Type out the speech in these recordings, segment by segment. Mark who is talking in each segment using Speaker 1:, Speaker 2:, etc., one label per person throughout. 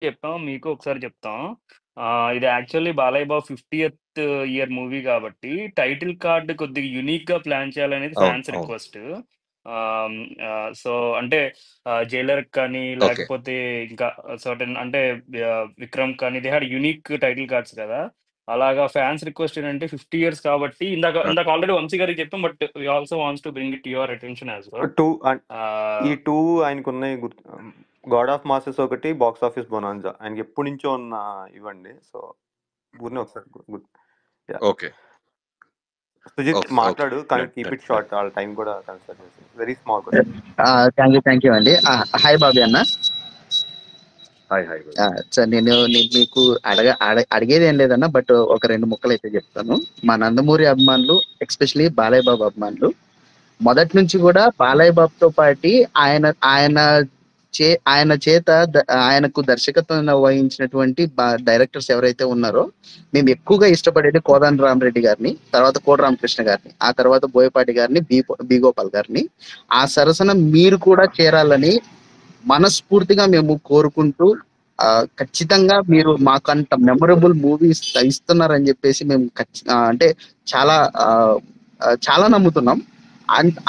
Speaker 1: చెప్పాం. మీకు ఒకసారి చెప్తాం. ఇది actually 'Balayya Babu' fiftieth year movie కాబట్టి టైటిల్ కార్డ్ కొద్దిగా యూనిక్‌గా ప్లాన్ చేయాలనేది
Speaker 2: అవును.
Speaker 1: ఫ్యాన్స్
Speaker 2: అవును.
Speaker 1: రిక్వెస్ట్. సో, అంటే 'జైలర్' కానీ
Speaker 2: ఓకే.
Speaker 1: లేకపోతే ఇంకా సర్టెన్ అంటే 'విక్రమ్' కానీ they had unique title cards కదా! అలాగా ఫ్యాన్స్ రిక్వెస్ట్ ఏంటంటే 50 ఇయర్స్ కాబట్టి ఇందాక
Speaker 2: ఆ!
Speaker 1: ఇందాక ఆల్రెడీ వంశీ గారికి చెప్పాం. But we also wants to bring it to your attention as well.
Speaker 3: 2 ఈ
Speaker 1: ఆహ్
Speaker 3: 2 ఆయనకున్నాయి గుర్తు 'గాడ్ ఆఫ్ మాసెస్' ఒకటి 'బాక్స్ ఆఫీస్ బొనాంజా' ఆయనకి ఎప్పటి నుంచో ఉన్న ఇవండి. సో ఊరినే ఒకసారి yeah!
Speaker 2: Okay.
Speaker 3: Sujith
Speaker 2: okay. Okay.
Speaker 3: మాట్లాడు కానీ
Speaker 2: done.
Speaker 3: Keep
Speaker 2: done.
Speaker 3: It
Speaker 2: done.
Speaker 3: Short. వాళ్ళ టైం కూడా కన్సిడర్ చేసి. Very small question.
Speaker 4: Thank you అండి. హాయ్ బాబీ అన్న.
Speaker 2: హాయ్. హాయ్.
Speaker 4: సార్ నేను మీకు అడిగేది ఏం లేదన్న, బట్ ఒక 2 ముక్కలు అయితే చెప్తాను. మా నందమూరి అభిమానులు, ఎస్పెషలీ బాలయ్య బాబు అభిమానులు, మొదటి నుంచి కూడా బాలయ్య బాబుతో పాటి ఆయన ఆయన ఆయన చేత ఆయనకు దర్శకత్వం వహించినటువంటి డైరెక్టర్స్ ఎవరైతే ఉన్నారో మేము ఎక్కువగా ఇష్టపడేది కోదండ రామరెడ్డి గారిని, తర్వాత కోట రామకృష్ణ గారిని, ఆ తర్వాత బోయపాటి గారిని, బి గోపాల్ గారిని. ఆ సరసన మీరు కూడా చేరాలని మనస్ఫూర్తిగా మేము కోరుకుంటూ, ఖచ్చితంగా మీరు మాకంత మెమరబుల్ మూవీస్ ఇస్తున్నారని చెప్పేసి మేము అంటే చాలా చాలా నమ్ముతున్నాం.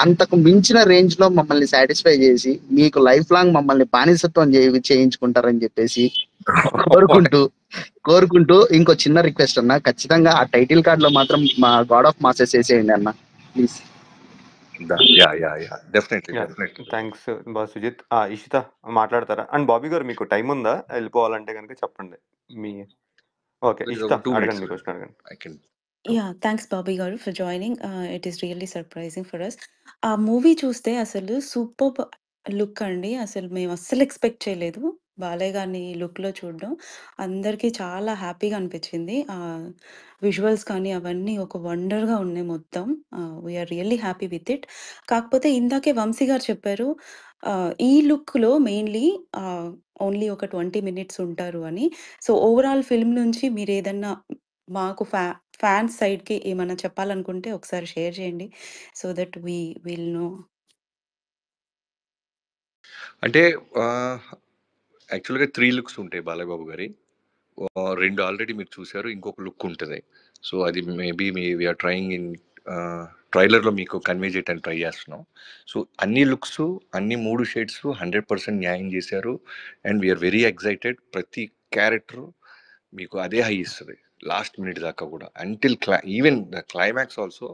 Speaker 4: అంతకు మించిన రేంజ్ లో మమ్మల్ని సాటిస్ఫై చేసి మీకు లైఫ్ లాంగ్ మమ్మల్ని బానిసత్వం చేయించుకుంటారని చెప్పేసి కోరుకుంటూ ఇంకో చిన్న రిక్వెస్ట్ అన్న, ఖచ్చితంగా ఆ టైటిల్ కార్డ్ లో మాత్రం మా గాడ్ ఆఫ్ మాసెస్ వేసేయండి అన్న, please.
Speaker 2: Definitely.
Speaker 3: Yeah!
Speaker 2: Definitely.
Speaker 3: Thanks Sujith. Ishita మాట్లాడతారా? అండ్ బాబీ గారు మీకు టైం ఉందా? వెళ్ళిపోవాలంటే గనుక చెప్పండి. మీ ఓకే. ఇషిత
Speaker 2: ఒక 2
Speaker 3: అడగండి.
Speaker 2: మినిట్స్.
Speaker 3: మీ క్వెషన్ అడగండి.
Speaker 2: I can.
Speaker 5: థ్యాంక్స్ బాబీ గారు for joining. It is really surprising for us. ఆ మూవీ చూస్తే అసలు సూపర్బ్ లుక్ అండి. అసలు మేము అస్సలు ఎక్స్‌పెక్ట్ చేయలేదు. బాలయ్య గారిని ఈ లుక్‌లో చూడడం. అందరికీ చాలా హ్యాపీగా అనిపించింది. విజువల్స్ కానీ అవన్నీ ఒక వండర్‌గా ఉన్నాయి మొత్తం. We are really happy with it. కాకపోతే ఇందాకే వంశీ గారు చెప్పారు, ఈ లుక్‌లో మెయిన్‌లీ ఓన్లీ ఒక 20 మినిట్స్ ఉంటారు అని. సో, ఓవరాల్ ఫిల్మ్ నుంచి మీరేదన్నా మాకు ఫ్యాన్స్ సైడ్‌కి ఏమన్నా చెప్పాలనుకుంటే ఒకసారి షేర్ చేయండి. So that we will know.
Speaker 2: అంటే యాక్చువల్‌గా 3 లుక్స్ ఉంటాయి బాలయ్య బాబు గారి. 2 ఆల్రెడీ మీరు చూసారు. ఇంకొక లుక్ ఉంటది. సో, అది maybe we are trying in ట్రైలర్‌లో మీకు కన్వే చేయడానికి ట్రై చేస్తున్నాం. సో, అన్ని లుక్స్, అన్ని 3 షేడ్స్ 100% న్యాయం చేశారు. And we are very excited. ప్రతి క్యారెక్టర్ మీకు అదే హై ఇస్తది. లాస్ట్ మినిట్ దాకా కూడా. Until even the climax also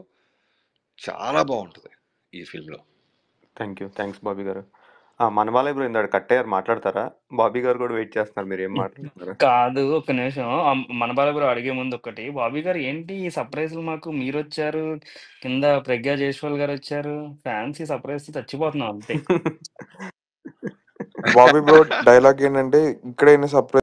Speaker 2: చాలా బాగుంటది ఈ ఫిల్మ్‌లో.
Speaker 3: థ్యాంక్స్ బాబీ గారు. మన వాళ్ళే బ్రో ఇందాక కట్టయ్యారు. మాట్లాడతారా? బాబీ గారు కూడా వెయిట్ చేస్తున్నారు. మీరేం మాట్లాడుతున్నారు?
Speaker 1: కాదు. ఒక్క నిమిషం. మన బాలయ్య అడిగే ముందు ఒక్కటి. బాబీ గారు ఏంటి ఈ సర్ప్రైజ్‌లు మాకు మీరొచ్చారు, కింద 'ప్రజ్ఞా జైస్వాల్' గారొచ్చారు. ఫ్యాన్స్ ఈ సర్ప్రైజ్‌తో చచ్చిపోతున్నాం అంతే.
Speaker 6: బాబీ బ్రో డైలాగ్ ఏంటంటే ఇక్కడైనా సర్ప్రైజ్